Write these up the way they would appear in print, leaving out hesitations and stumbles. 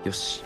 よし。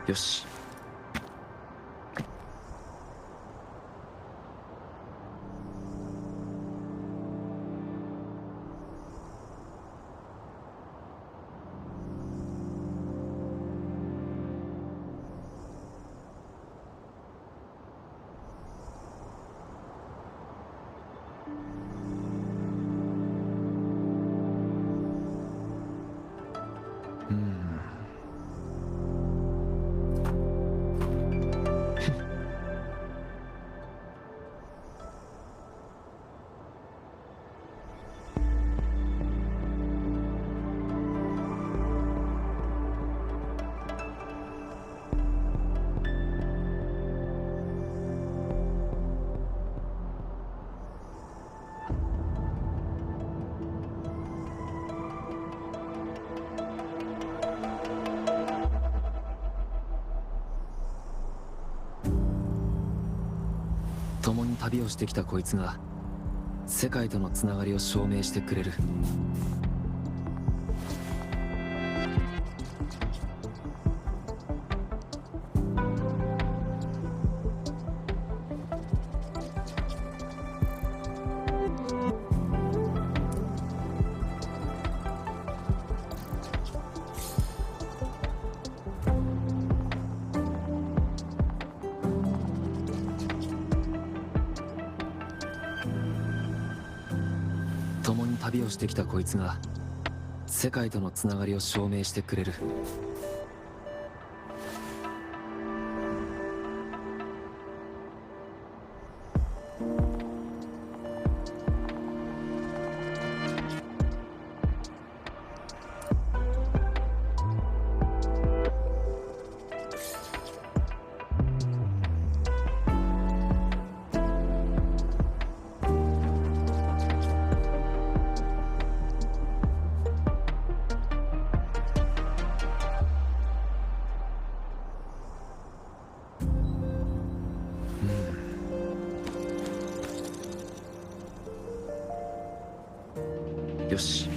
よし。共に旅をしてきたこいつが世界とのつながりを証明してくれる。共に旅をしてきたこいつが世界とのつながりを証明してくれる。よし。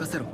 任せろ。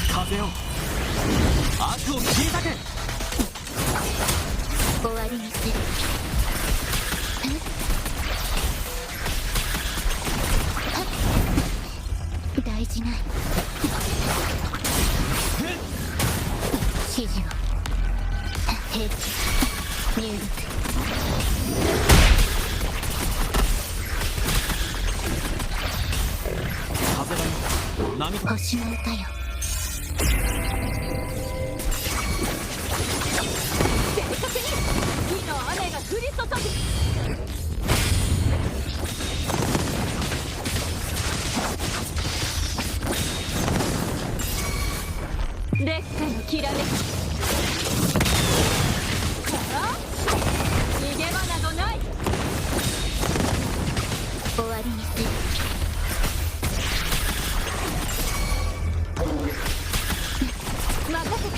風を悪を切り裂け。終わりにする。大事ない。指示を平地入力。風が波と星の歌よ。火の雨が降り注ぐ。烈火のきらめき。逃げ場などない。終わりにする。任せて。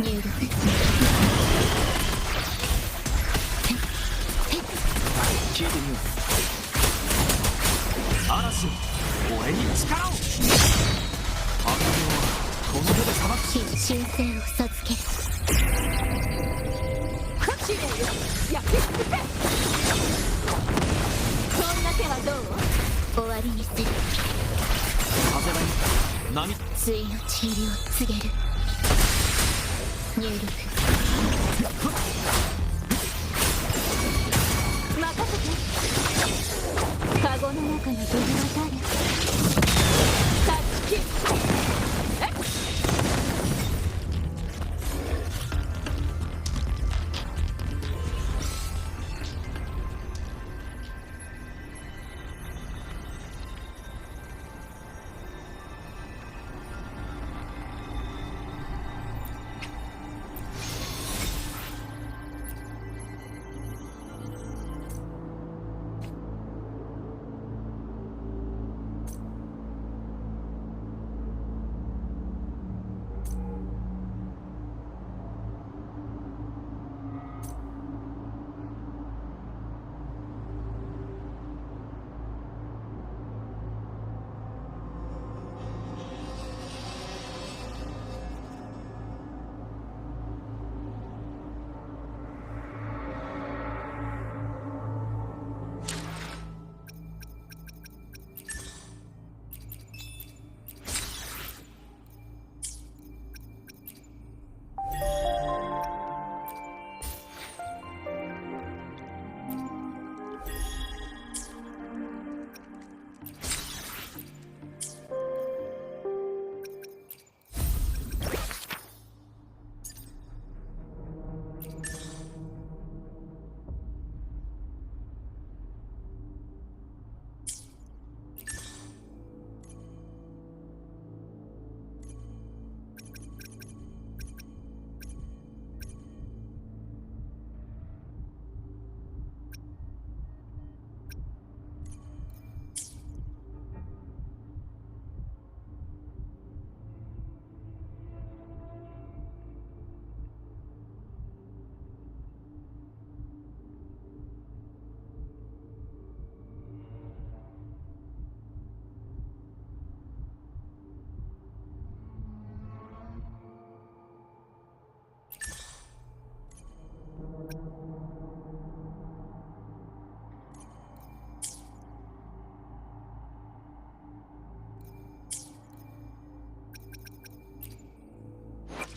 入力。聞いてみよう。嵐よ、俺に力を。赤毛はこの手で裁く。修正を嘘つける。試練よ、焼き尽くせ。こんな手はどう？終わりにする。風が波ついのちりを告げる。入力。任せて。カゴの中の鳥は誰？タッチキ。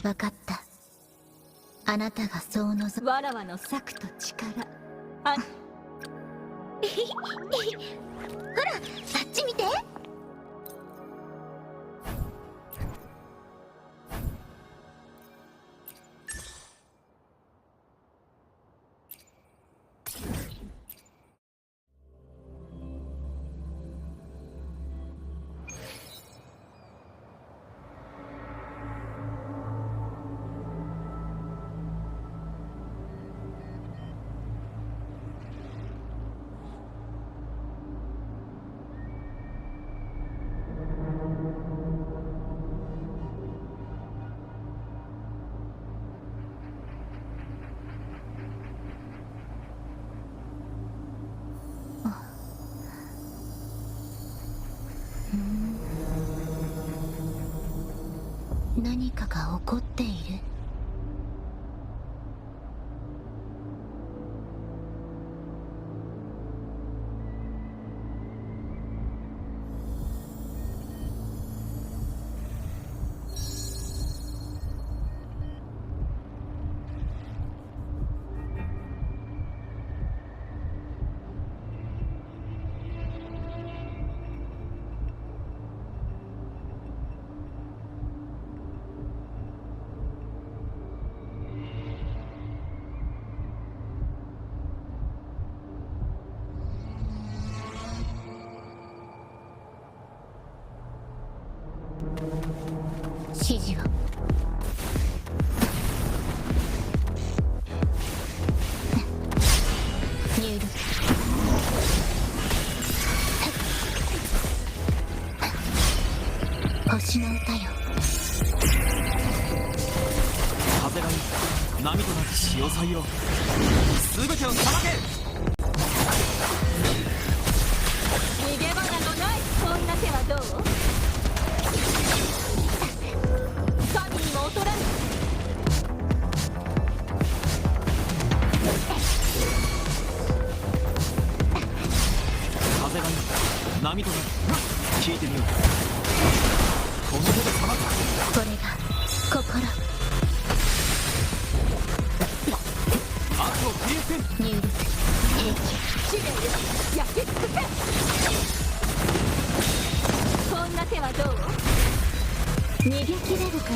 分かった。あなたがそう望む。わらわの策と力、あほら、あっち見て。何かが起こっている。指示を。入力。星の歌よ。風がいい波となる潮騒よ、全てをさばけ。逃げ場などない。こんな手はどう。神にも劣らぬ。風がいい波となる、聞いてみよう。この手でさばく。これが心。アークを振り抜く。入力。兵器。試練よ、焼き尽くせ。こんな手はどう。逃げ切れるかな。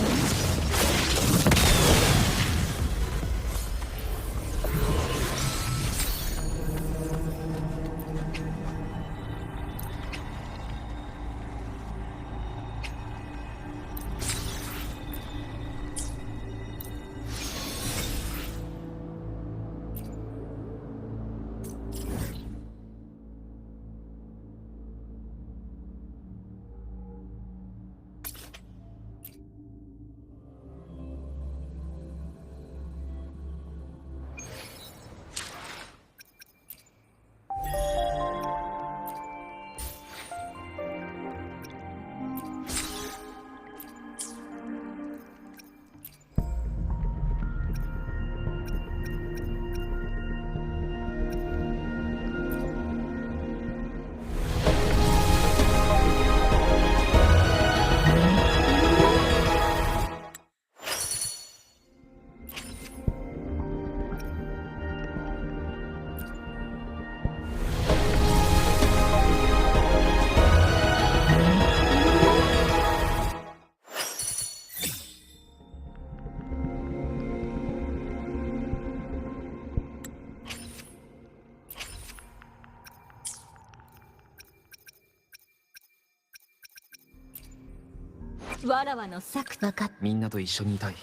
わらわの策。分かっ。みんなと一緒にいたい。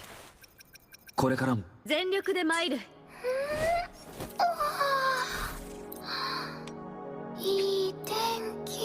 これからも全力で参る。いい天気。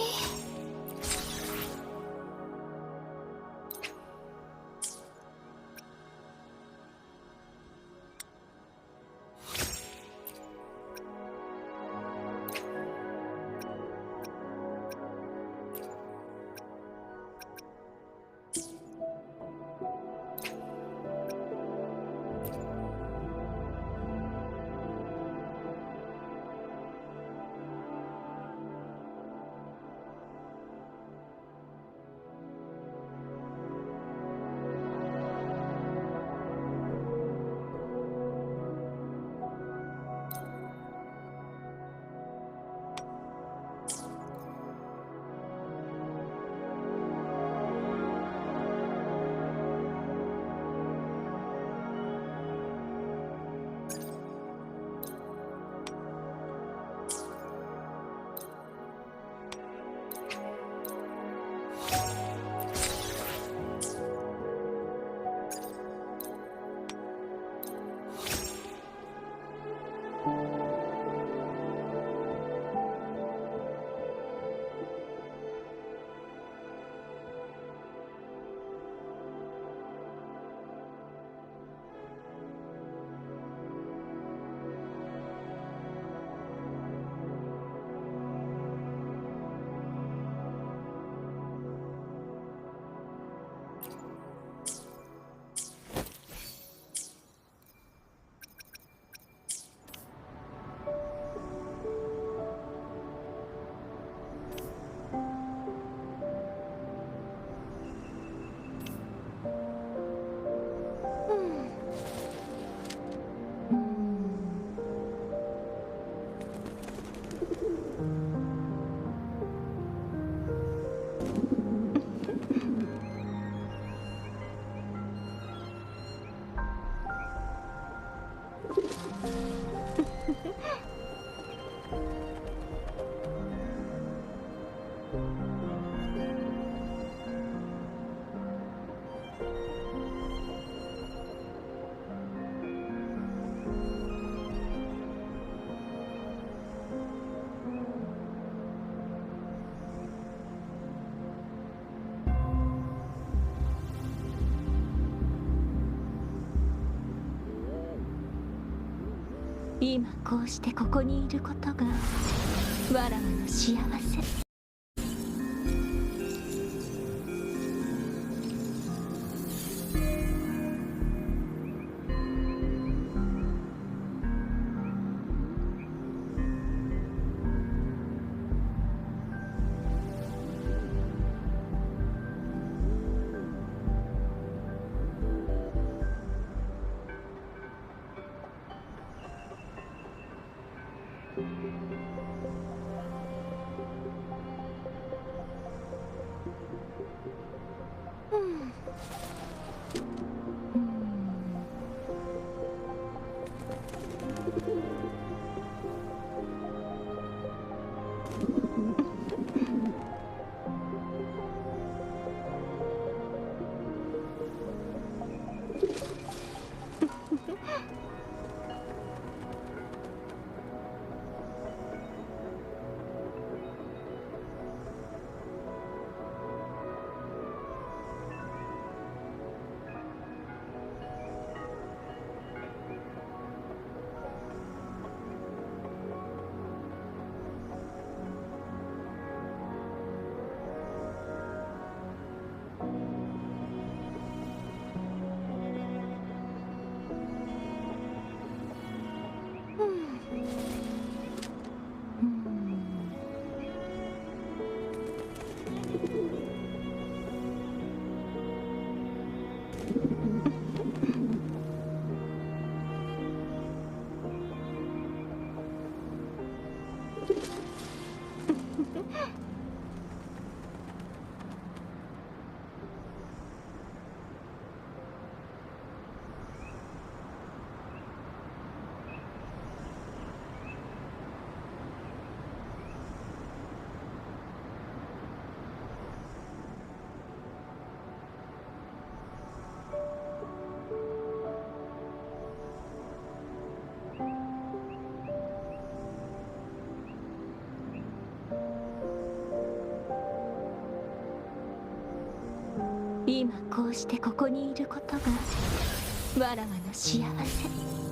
今こうしてここにいることがわらわの幸せ。今こうしてここにいることがわらわの幸せ。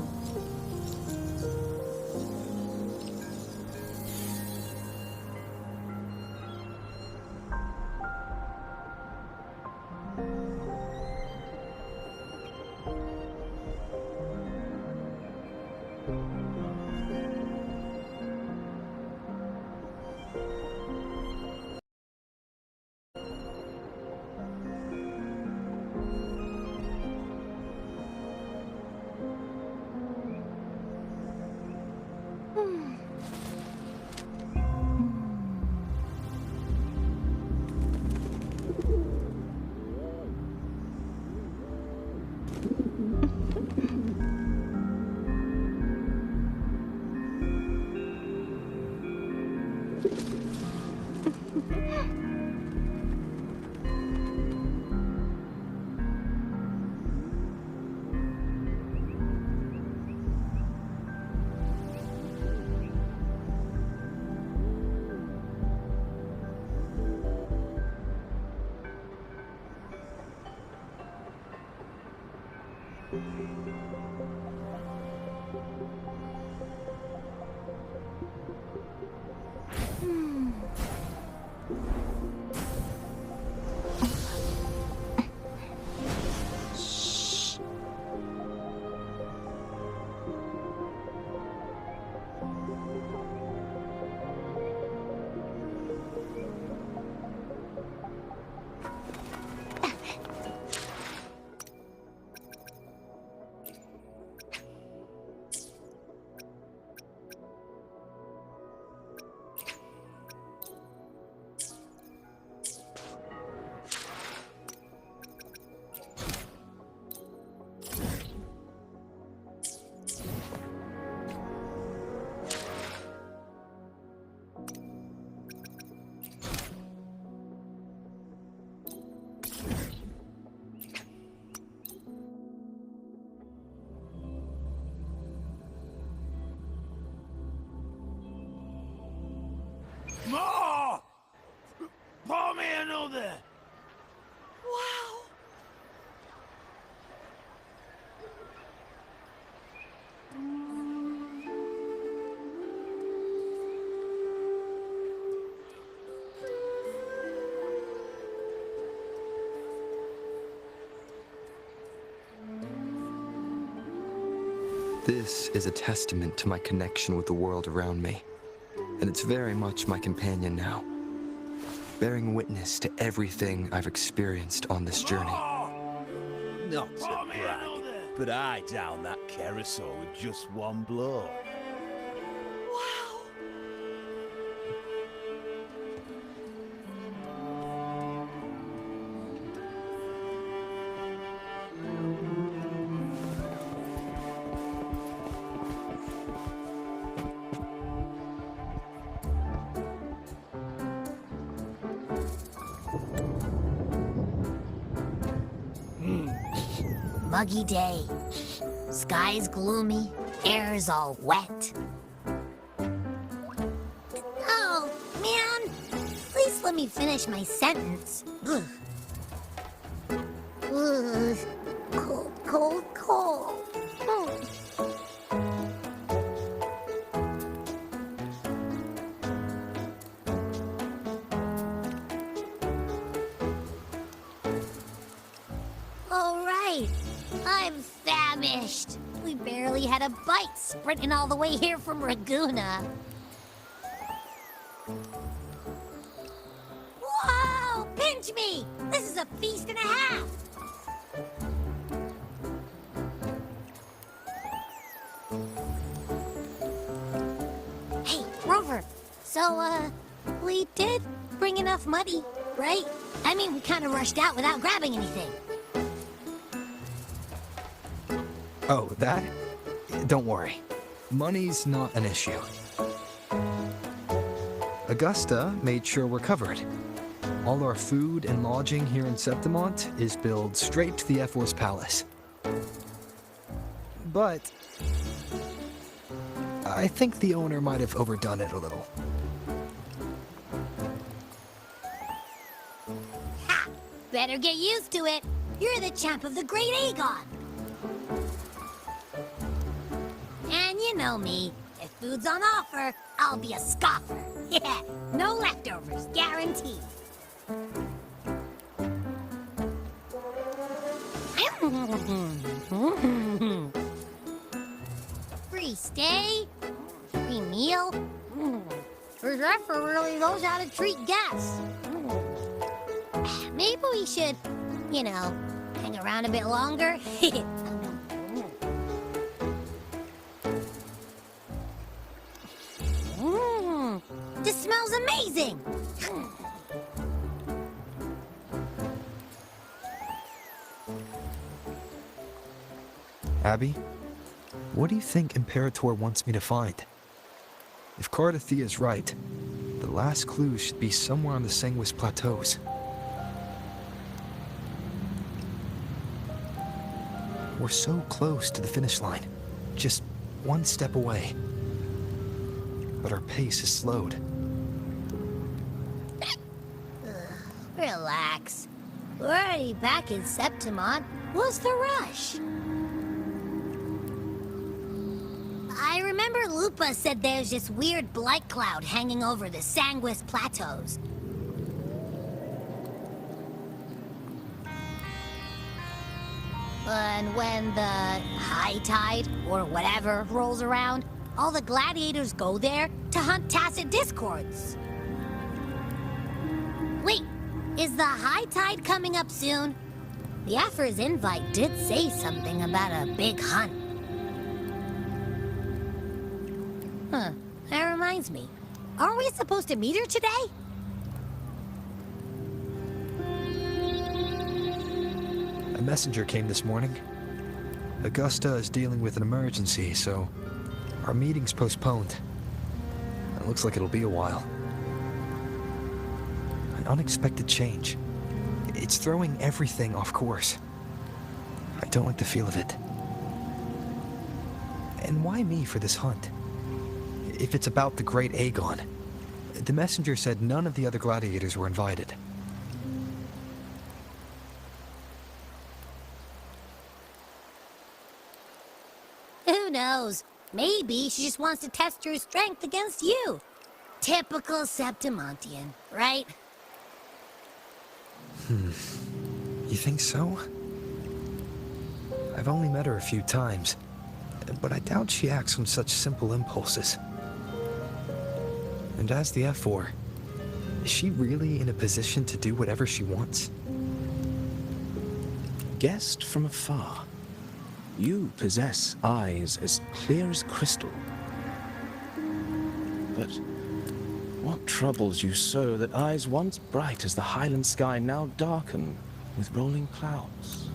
This is a testament to my connection with the world around me, and it's very much my companion now, bearing witness to everything I've experienced on this journey. Not to brag, but I downed that carousel with just one blow. Muggy day. Sky's gloomy, air's all wet. Oh, man! Please let me finish my sentence. Ugh. Ugh. Cold, cold, cold. All right. I'm famished. We barely had a bite sprinting all the way here from Raguna. Whoa! Pinch me! This is a feast and a half! Hey, Rover. So, we did bring enough money, right? I mean, we kind of rushed out without grabbing anything. Oh, that? Don't worry. Money's not an issue. Augusta made sure we're covered. All our food and lodging here in Septimont is billed straight to the F-Force Palace. But I think the owner might have overdone it a little. Ha! Better get used to it. You're the champ of the Great Aegon. And you know me. If food's on offer, I'll be a scoffer. Yeah, no leftovers, guaranteed. Free stay, free meal. The Zephyr really knows how to treat guests. Maybe we should, you know, hang around a bit longer. This smells amazing! Abby, what do you think Imperator wants me to find? If Cardathia is right, the last clue should be somewhere on the Sanguis Plateaus. We're so close to the finish line, just one step away. But our pace is slowed. Relax. We're already back in Septimont. What's the rush? I remember Lupa said there's this weird blight cloud hanging over the Sanguis Plateaus. And when the high tide, or whatever, rolls around, all the gladiators go there to hunt tacit discords. Wait, is the high tide coming up soon? The Afra's invite did say something about a big hunt. Huh, that reminds me. Aren't we supposed to meet her today? A messenger came this morning. Augusta is dealing with an emergency, so our meeting's postponed. It looks like it'll be a while. An unexpected change. It's throwing everything off course. I don't like the feel of it. And why me for this hunt? If it's about the Great Aegon. The messenger said none of the other gladiators were invited. Who knows? Maybe she just wants to test her strength against you. Typical Septimontian, right? You think so? I've only met her a few times. but I doubt she acts on such simple impulses. And as the F4, is she really in a position to do whatever she wants? Guessed from afar, you possess eyes as clear as crystal. But what troubles you so that eyes once bright as the highland sky now darken with rolling clouds?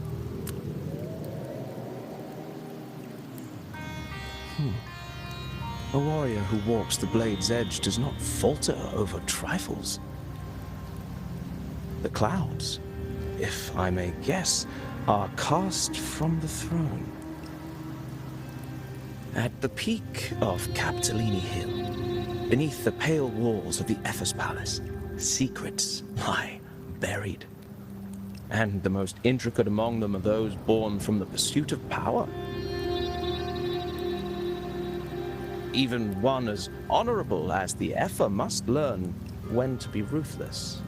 A warrior who walks the blade's edge does not falter over trifles. The clouds, if I may guess, are cast from the throne. At the peak of Capitolini Hill, beneath the pale walls of the Ephes Palace, secrets lie buried. And the most intricate among them are those born from the pursuit of power. Even one as honorable as the Epher must learn when to be ruthless.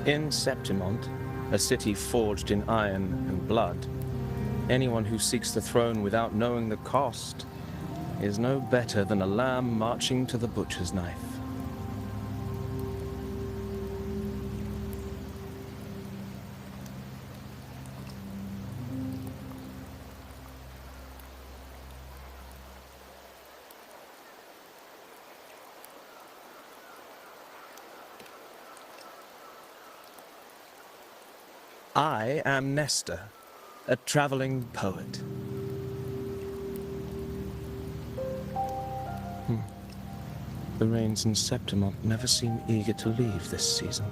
In Septimont, a city forged in iron and blood, anyone who seeks the throne without knowing the cost is no better than a lamb marching to the butcher's knife. I am Nestor, a traveling poet. The rains in Septimont never seem eager to leave this season.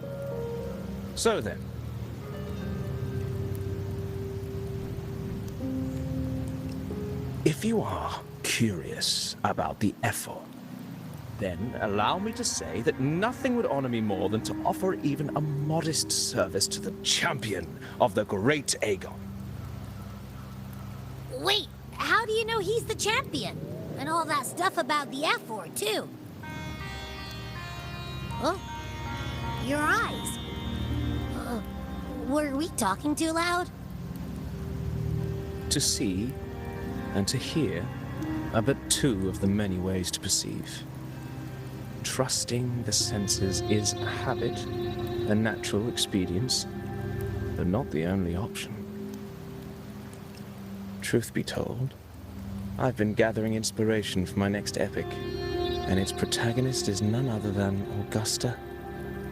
So then, if you are curious about the Epher, then allow me to say that nothing would honor me more than to offer even a modest service to the champion of the great Aegon. Wait, how do you know he's the champion? And all that stuff about the F4, too? Oh, your eyes. Were we talking too loud? To see and to hear are but two of the many ways to perceive. Trusting the senses is a habit, a natural expedience, but not the only option. Truth be told, I've been gathering inspiration for my next epic, and its protagonist is none other than Augusta,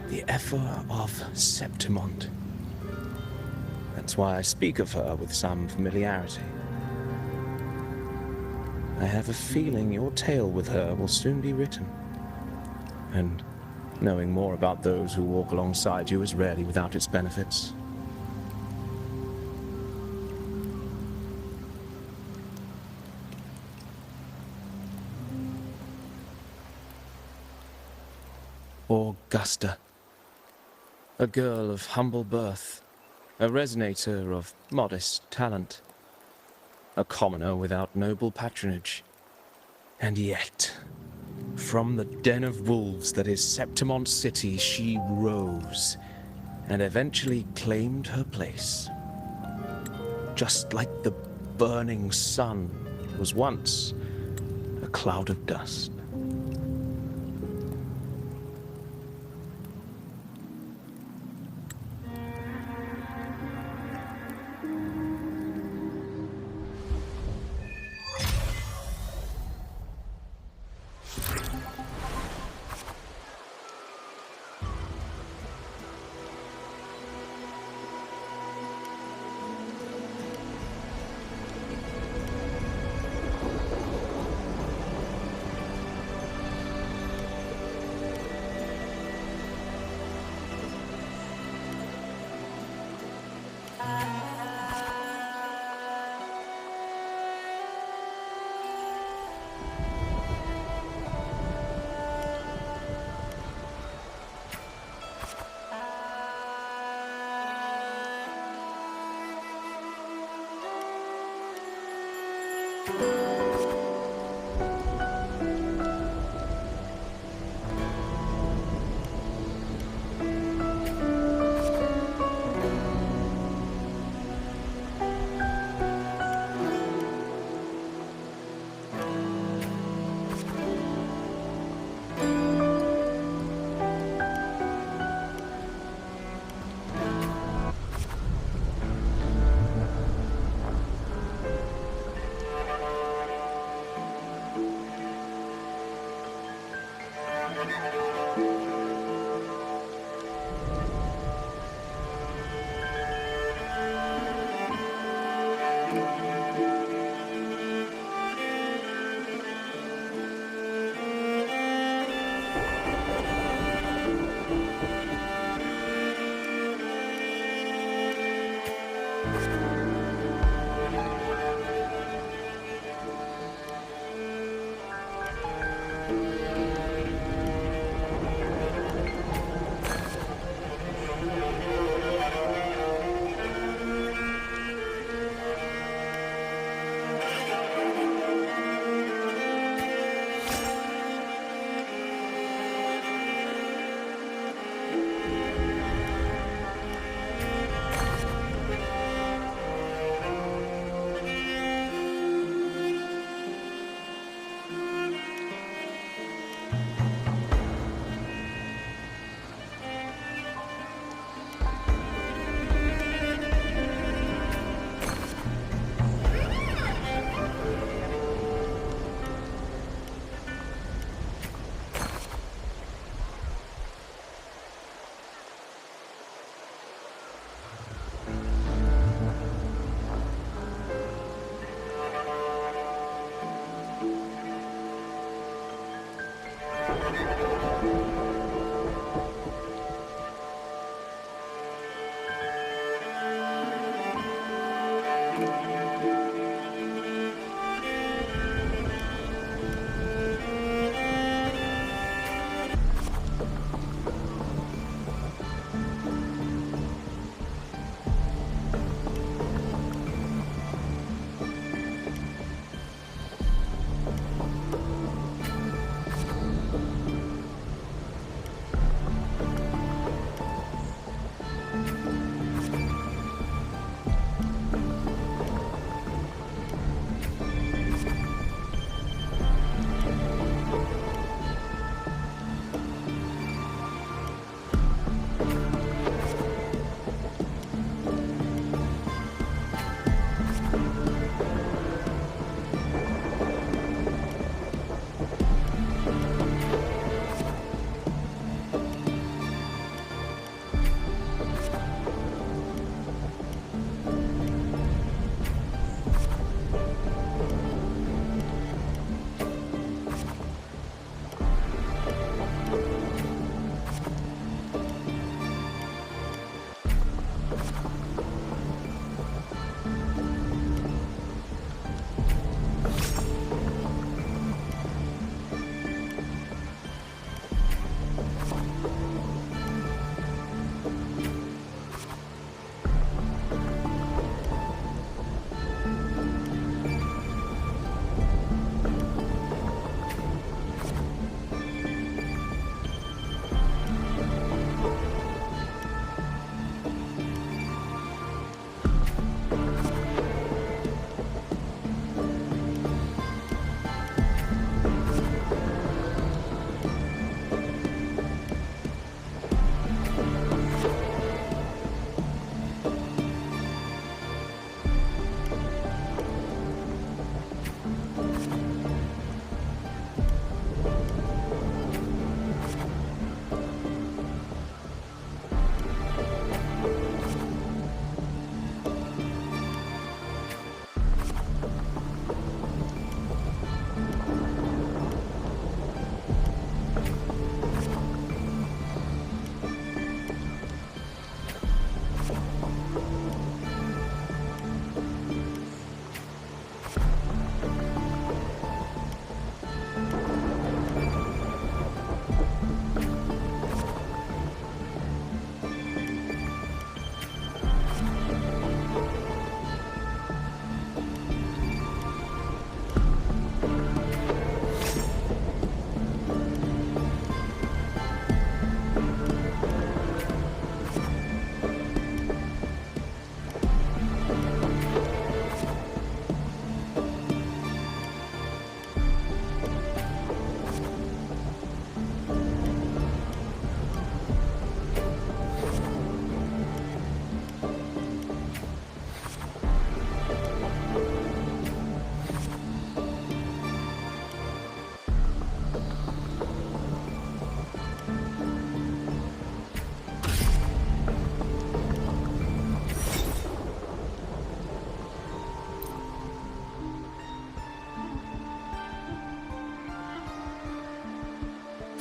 the Epher of Septimont. That's why I speak of her with some familiarity. I have a feeling your tale with her will soon be written. And knowing more about those who walk alongside you is rarely without its benefits. Augusta, a girl of humble birth, a resonator of modest talent, a commoner without noble patronage, and yet, from the den of wolves that is Septimont City, she rose and eventually claimed her place. Just like the burning sun was once a cloud of dust.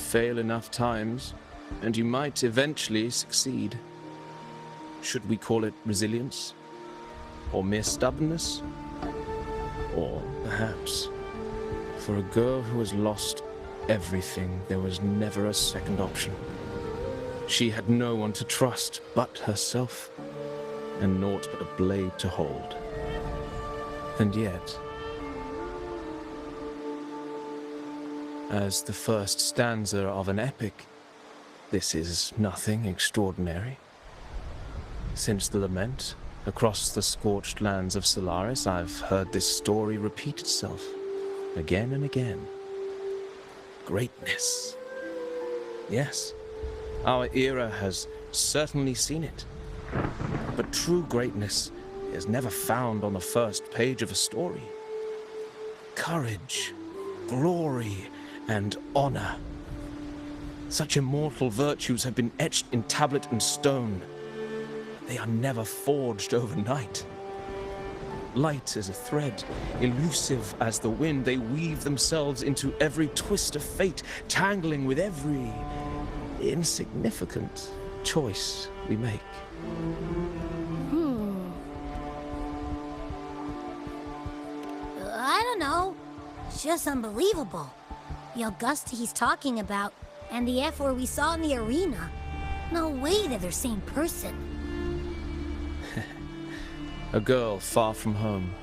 fail enough times, and you might eventually succeed. Should we call it resilience? Or mere stubbornness? Or perhaps, for a girl who has lost everything, there was never a second option. She had no one to trust but herself, and naught but a blade to hold. And yet, as the first stanza of an epic, this is nothing extraordinary. Since the lament, across the scorched lands of Solaris, I've heard this story repeat itself, again and again. Greatness. Yes, our era has certainly seen it. But true greatness is never found on the first page of a story. Courage, glory, and honor. Such immortal virtues have been etched in tablet and stone. They are never forged overnight. Light as a thread, elusive as the wind, they weave themselves into every twist of fate, tangling with every insignificant choice we make. I don't know. It's just unbelievable. The Augusta he's talking about, and the F-word we saw in the arena. No way they're the same person. A girl far from home,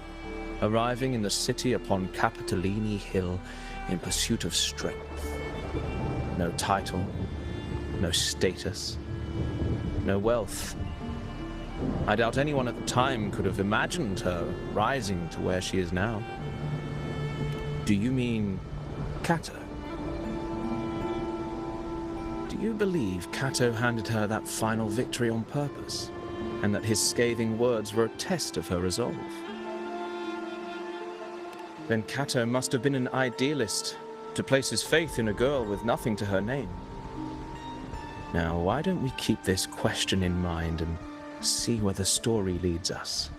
arriving in the city upon Capitolini Hill in pursuit of strength. No title, no status, no wealth. I doubt anyone at the time could have imagined her rising to where she is now. Do you mean Kato? Do you believe Kato handed her that final victory on purpose, and that his scathing words were a test of her resolve? Then Kato must have been an idealist to place his faith in a girl with nothing to her name. Now, why don't we keep this question in mind and see where the story leads us?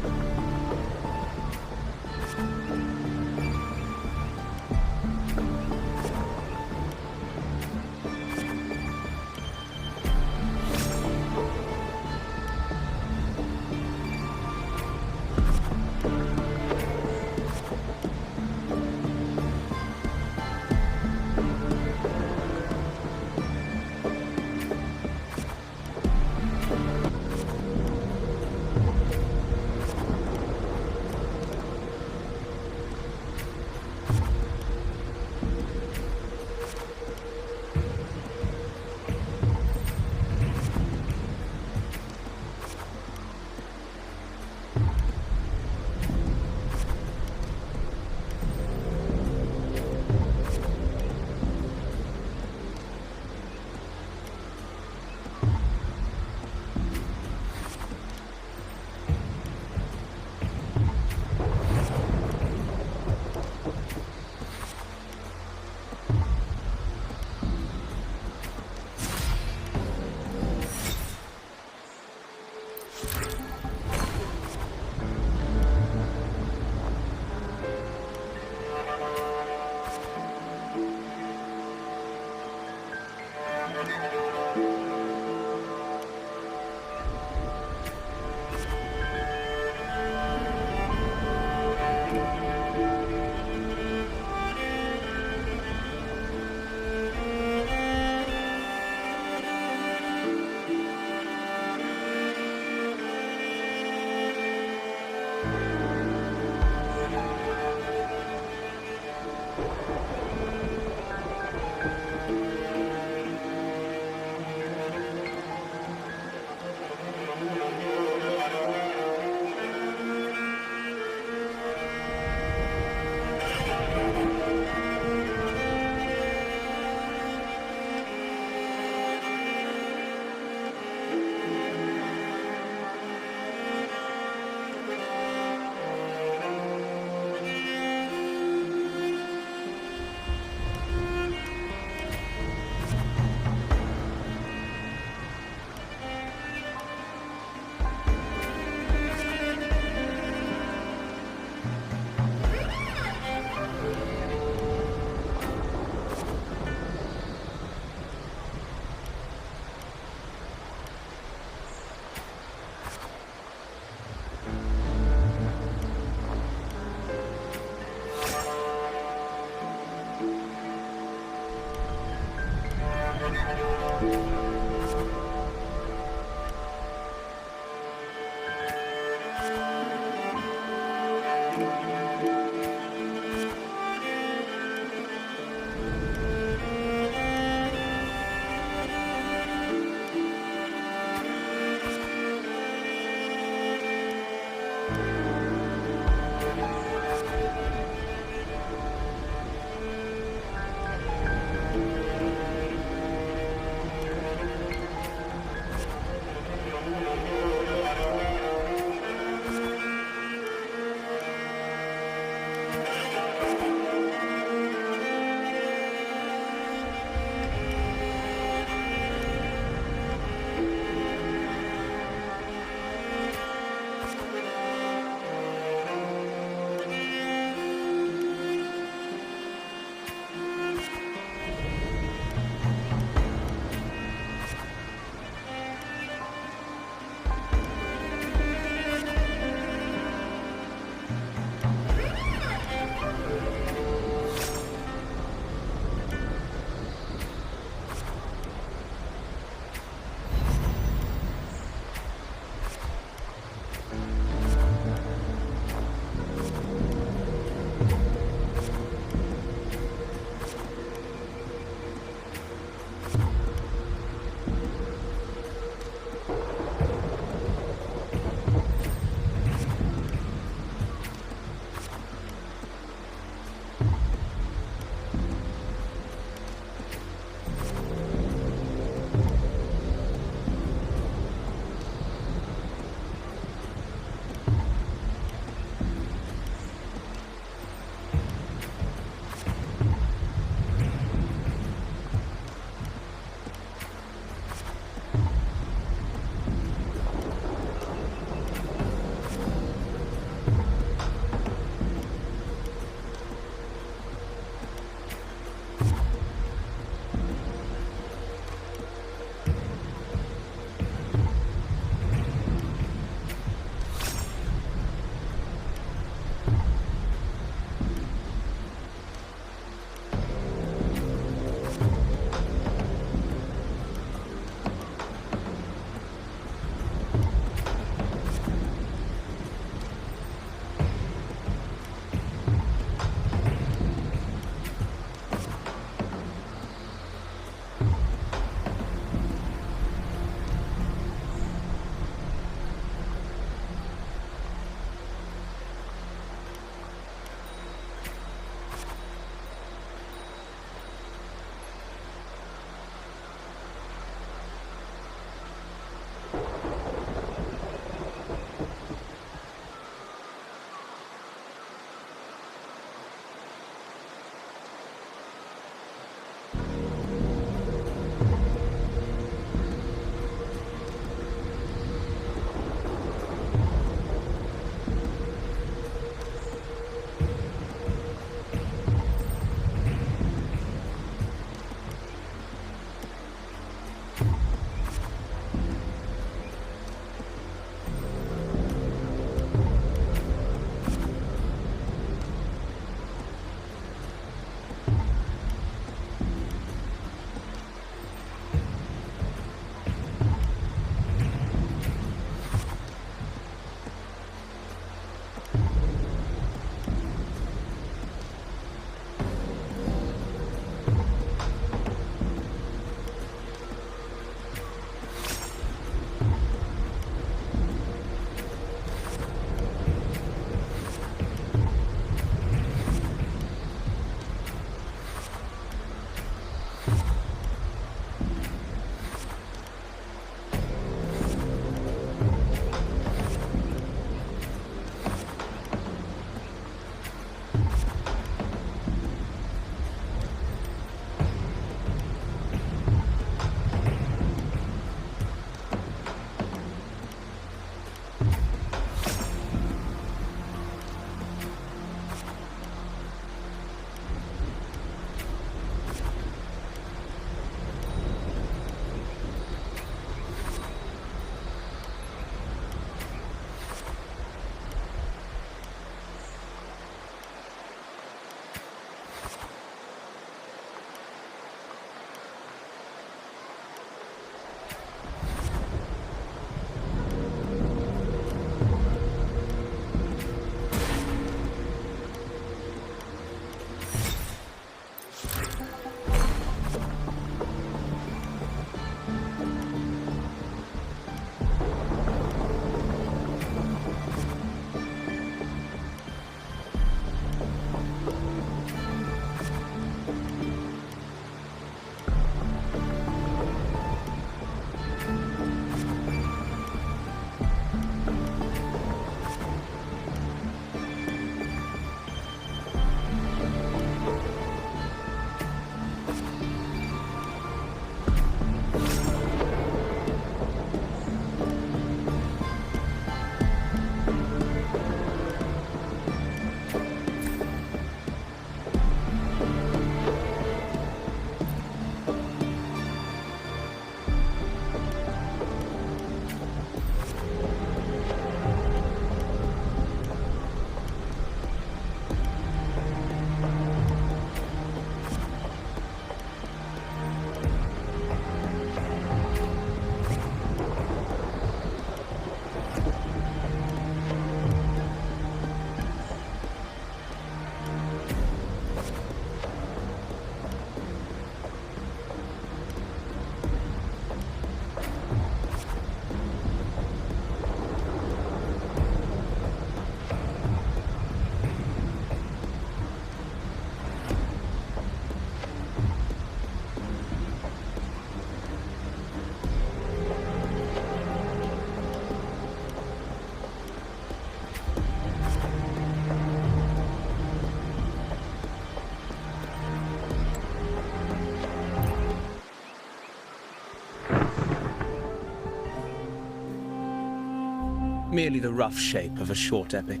merely the rough shape of a short epic.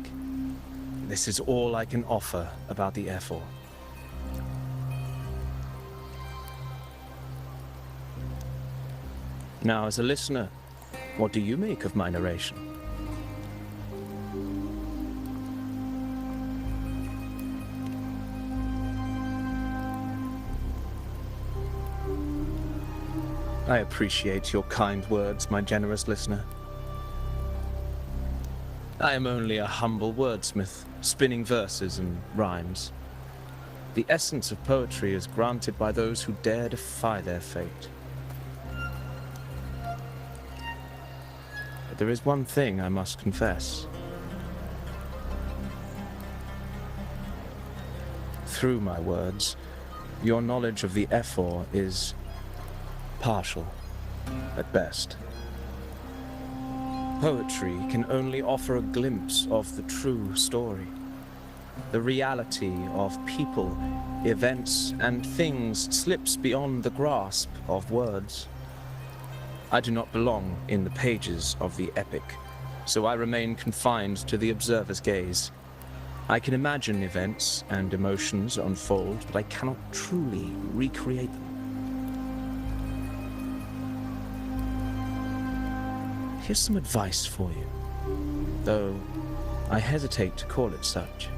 This is all I can offer about the F4. Now, as a listener, what do you make of my narration? I appreciate your kind words, my generous listener. I am only a humble wordsmith, spinning verses and rhymes. The essence of poetry is granted by those who dare defy their fate. But there is one thing I must confess. Through my words, your knowledge of the F4 is partial, at best. Poetry can only offer a glimpse of the true story, the reality of people, events, and things slips beyond the grasp of words. I do not belong in the pages of the epic, so I remain confined to the observer's gaze. I can imagine events and emotions unfold, but I cannot truly recreate them. Here's some advice for you, though I hesitate to call it such.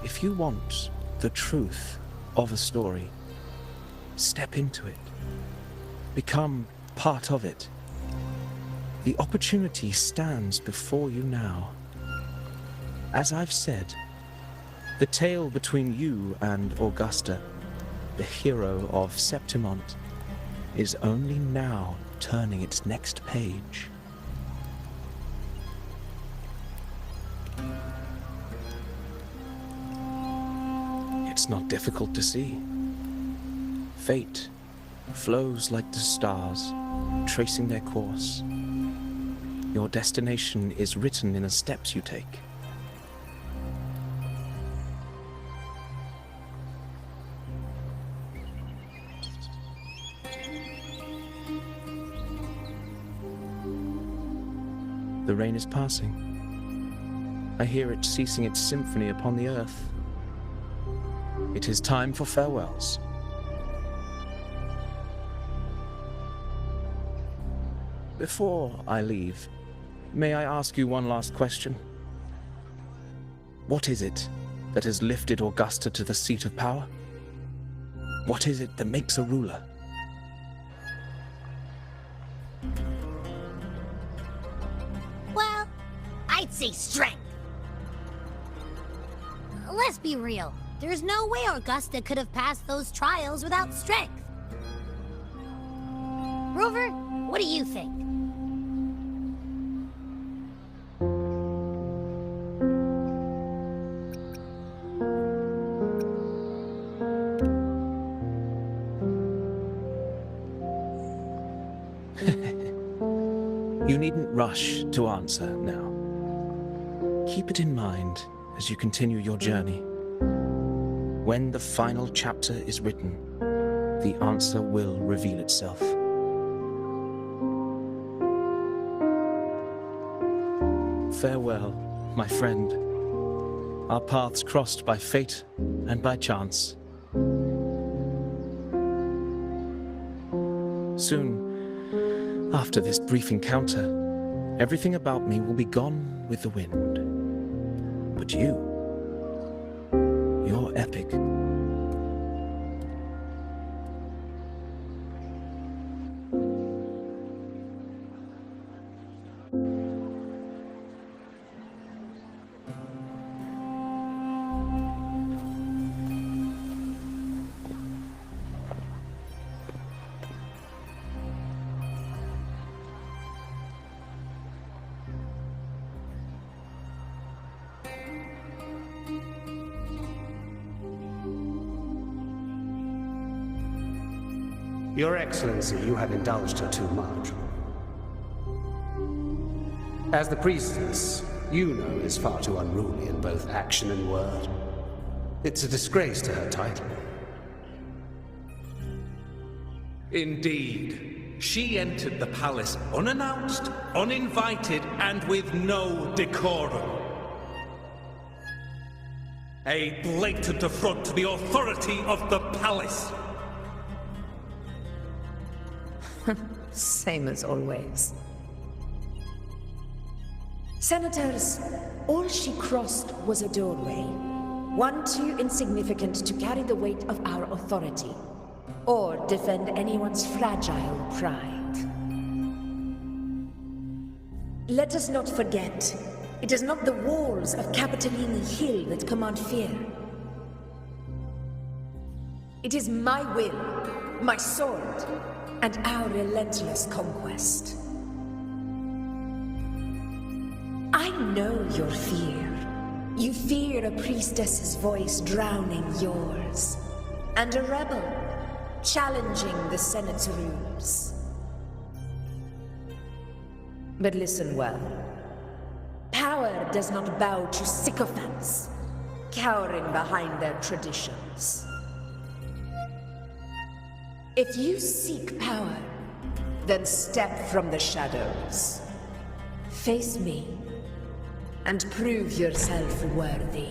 If you want the truth of a story, step into it. Become part of it. The opportunity stands before you now. As I've said, the tale between you and Augusta, the hero of Septimont, is only now turning its next page. It's not difficult to see. Fate flows like the stars, tracing their course. Your destination is written in the steps you take. The rain is passing. I hear it ceasing its symphony upon the earth. It is time for farewells. Before I leave, may I ask you one last question? What is it that has lifted Augusta to the seat of power? What is it that makes a ruler? Well, I'd say strength. Let's be real. There's no way Augusta could have passed those trials without strength. Rover, what do you think? You needn't rush to answer now. Keep it in mind as you continue your journey. When the final chapter is written, the answer will reveal itself. Farewell, my friend. Our paths crossed by fate and by chance. Soon, after this brief encounter, everything about me will be gone with the wind. But you're epic. Your Excellency, you have indulged her too much. As the priestess, Yuno is far too unruly in both action and word. It's a disgrace to her title. Indeed. She entered the palace unannounced, uninvited, and with no decorum. A blatant affront to the authority of the palace. Same as always. Senators, all she crossed was a doorway. One too insignificant to carry the weight of our authority, or defend anyone's fragile pride. Let us not forget, it is not the walls of Capitolini Hill that command fear. It is my will, my sword, and our relentless conquest. I know your fear. You fear a priestess's voice drowning yours, and a rebel challenging the Senate's rules. But listen well. Power does not bow to sycophants, cowering behind their traditions. If you seek power, then step from the shadows. Face me, and prove yourself worthy.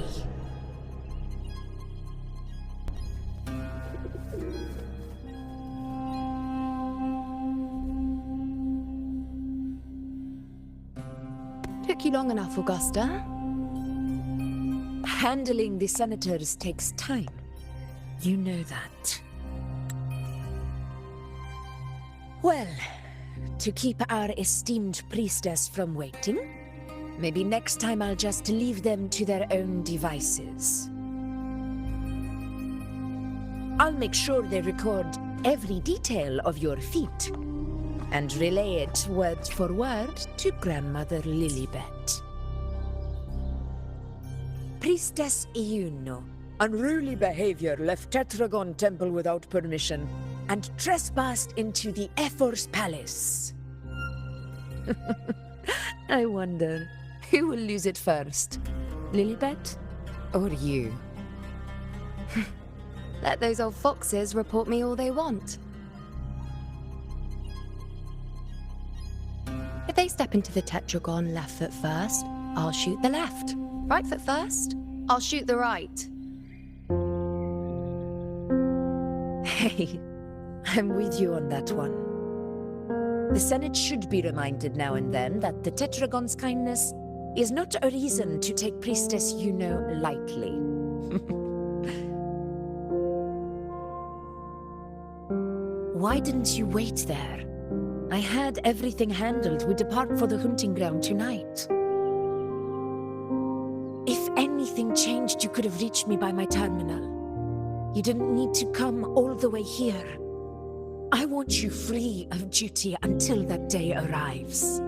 Took you long enough, Augusta. Handling the senators takes time. You know that. Well, to keep our esteemed priestess from waiting, maybe next time I'll just leave them to their own devices. I'll make sure they record every detail of your feat, and relay it word for word to Grandmother Lilibet. Priestess Iuno, unruly behavior, left Tetragon Temple without permission, and trespassed into the Ephor's palace. I wonder, who will lose it first? Lilibet or you? Let those old foxes report me all they want. If they step into the tetragon left foot first, I'll shoot the left. Right foot first, I'll shoot the right. Hey, I'm with you on that one. The Senate should be reminded now and then that the Tetragon's kindness is not a reason to take Priestess Yuno lightly. Why didn't you wait there? I had everything handled. We depart for the hunting ground tonight. If anything changed, you could have reached me by my terminal. You didn't need to come all the way here. I want you free of duty until that day arrives.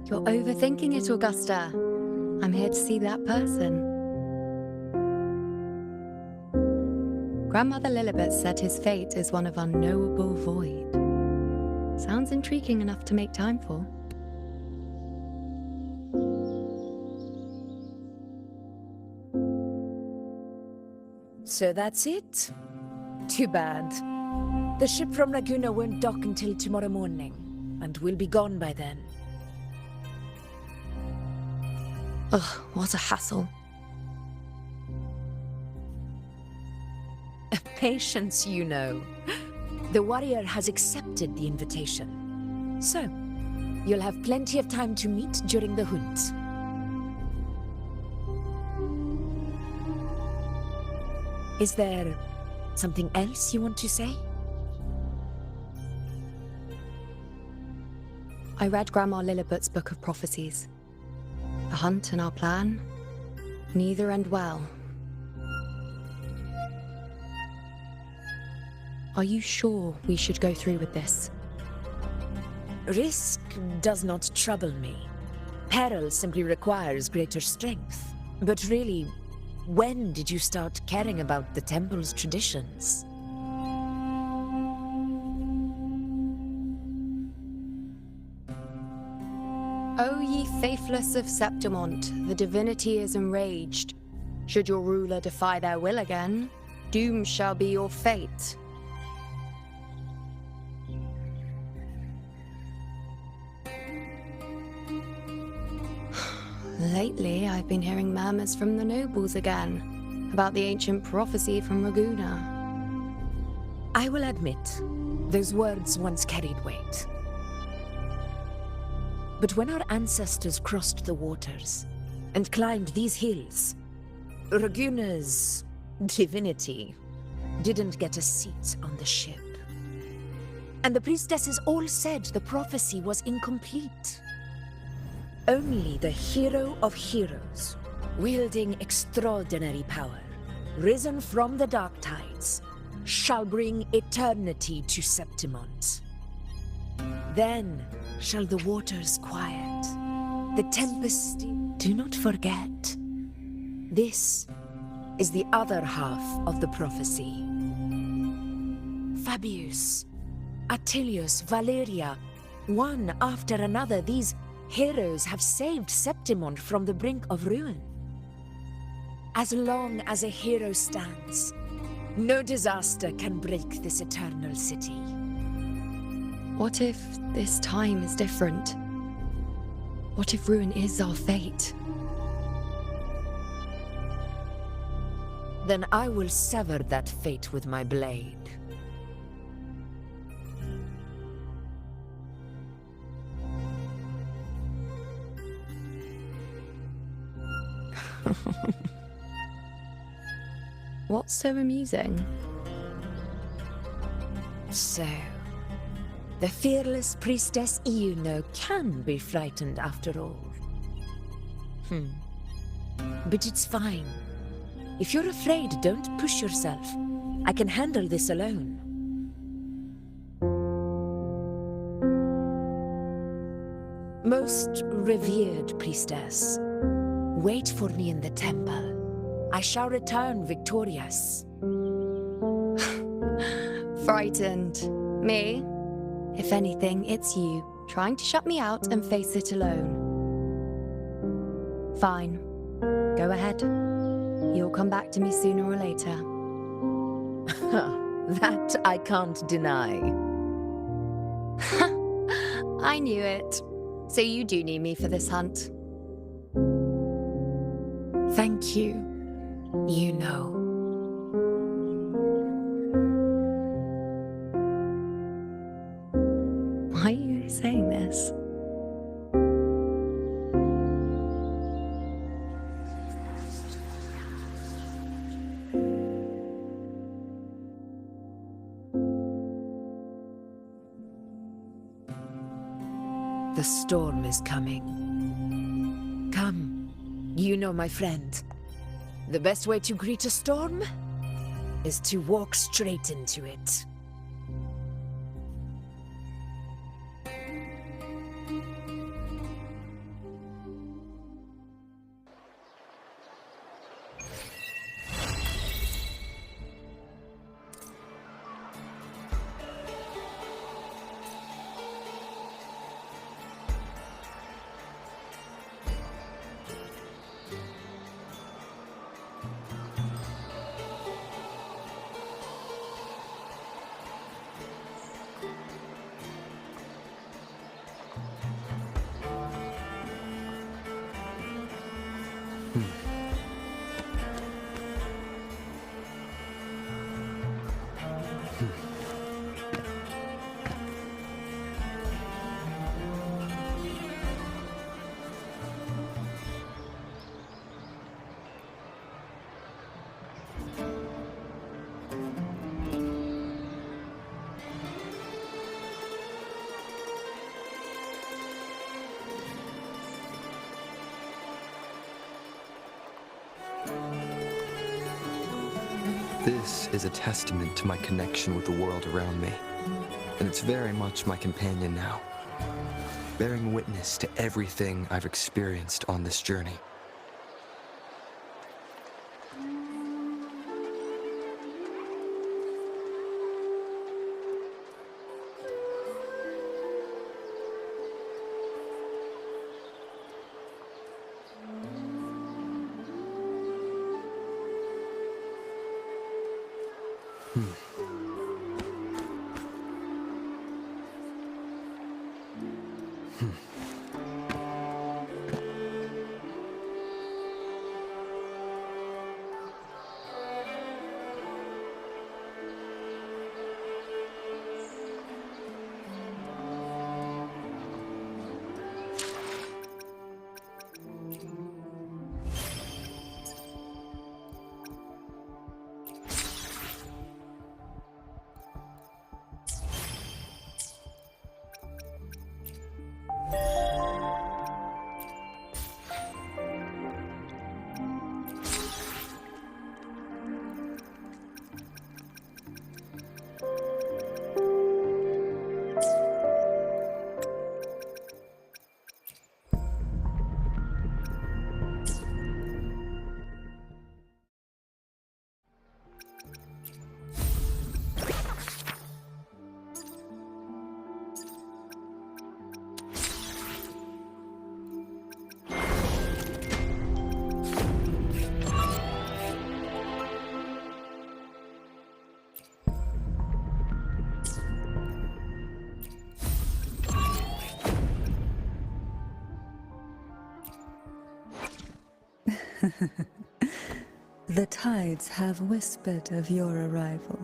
You're overthinking it, Augusta. I'm here to see that person. Grandmother Lilibet said his fate is one of unknowable void. Sounds intriguing enough to make time for. So that's it? Too bad. The ship from Laguna won't dock until tomorrow morning, and we'll be gone by then. Ugh, what a hassle. Patience, you know. The warrior has accepted the invitation. So, you'll have plenty of time to meet during the hunt. Is there something else you want to say? I read Grandma Lilibet's Book of Prophecies. The hunt and our plan, neither end well. Are you sure we should go through with this? Risk does not trouble me. Peril simply requires greater strength. But really, when did you start caring about the temple's traditions? O ye faithless of Septimont, the divinity is enraged. Should your ruler defy their will again, doom shall be your fate. Lately, I've been hearing murmurs from the nobles again about the ancient prophecy from Raguna. I will admit, those words once carried weight. But when our ancestors crossed the waters and climbed these hills, Raguna's divinity didn't get a seat on the ship. And the priestesses all said the prophecy was incomplete. Only the hero of heroes, wielding extraordinary power, risen from the dark tides, shall bring eternity to Septimont. Then shall the waters quiet, the tempest. Do not forget, this is the other half of the prophecy. Fabius, Attilius, Valeria, one after another, these heroes have saved Septimont from the brink of ruin. As long as a hero stands, no disaster can break this eternal city. What if this time is different? What if ruin is our fate? Then I will sever that fate with my blade. What's so amusing? So, the fearless priestess Iuno can be frightened after all. But it's fine. If you're afraid, don't push yourself. I can handle this alone. Most revered priestess, wait for me in the temple. I shall return victorious. Frightened. Me? If anything, it's you, trying to shut me out and face it alone. Fine. Go ahead. You'll come back to me sooner or later. That I can't deny. I knew it. So you do need me for this hunt. Thank you. You know. Why are you saying this? The storm is coming. Come, you know my friend. The best way to greet a storm is to walk straight into it. This is a testament to my connection with the world around me, and it's very much my companion now, bearing witness to everything I've experienced on this journey. The tides have whispered of your arrival.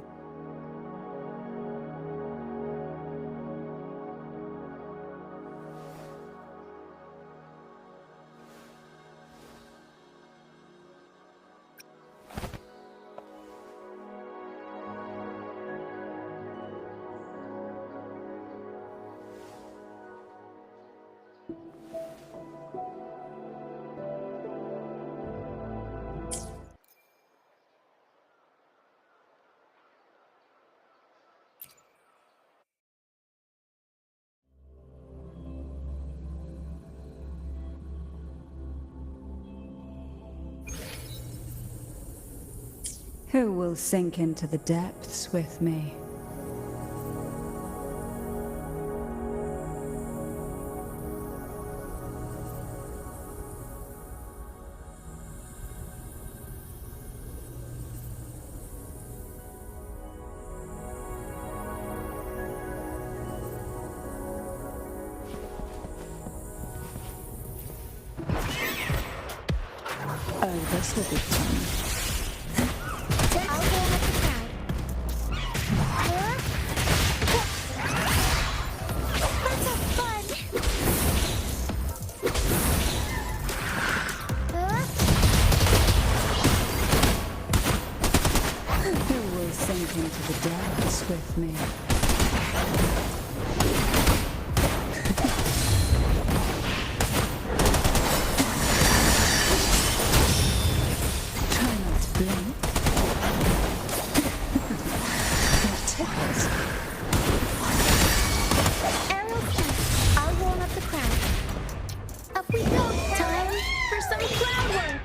Who will sink into the depths with me? Oh, this will be fun. Into the depths with me. Try not to blink. That tickles. Ariel says, I'll warm up the crowd. Up we go! Time for some crowd work!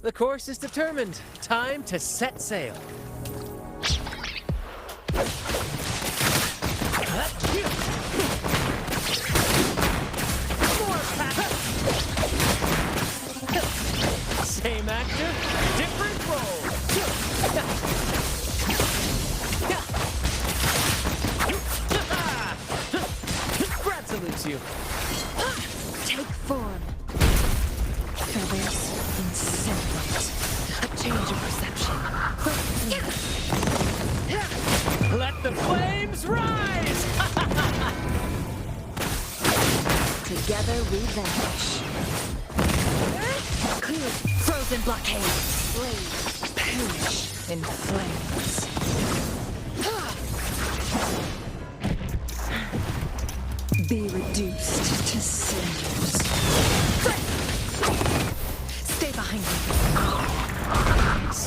The course is determined. Time to set sail. Same actor, different role. Brad salutes you. Take form. Feathers and sunlight. A change of perception. Let the flames rise! Together we vanish. Clear frozen blockade. Blade perish in flames. Be reduced to cinders.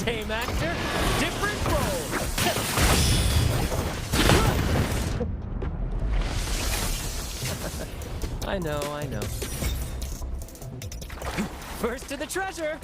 Same actor, different role. I know. First to the treasure.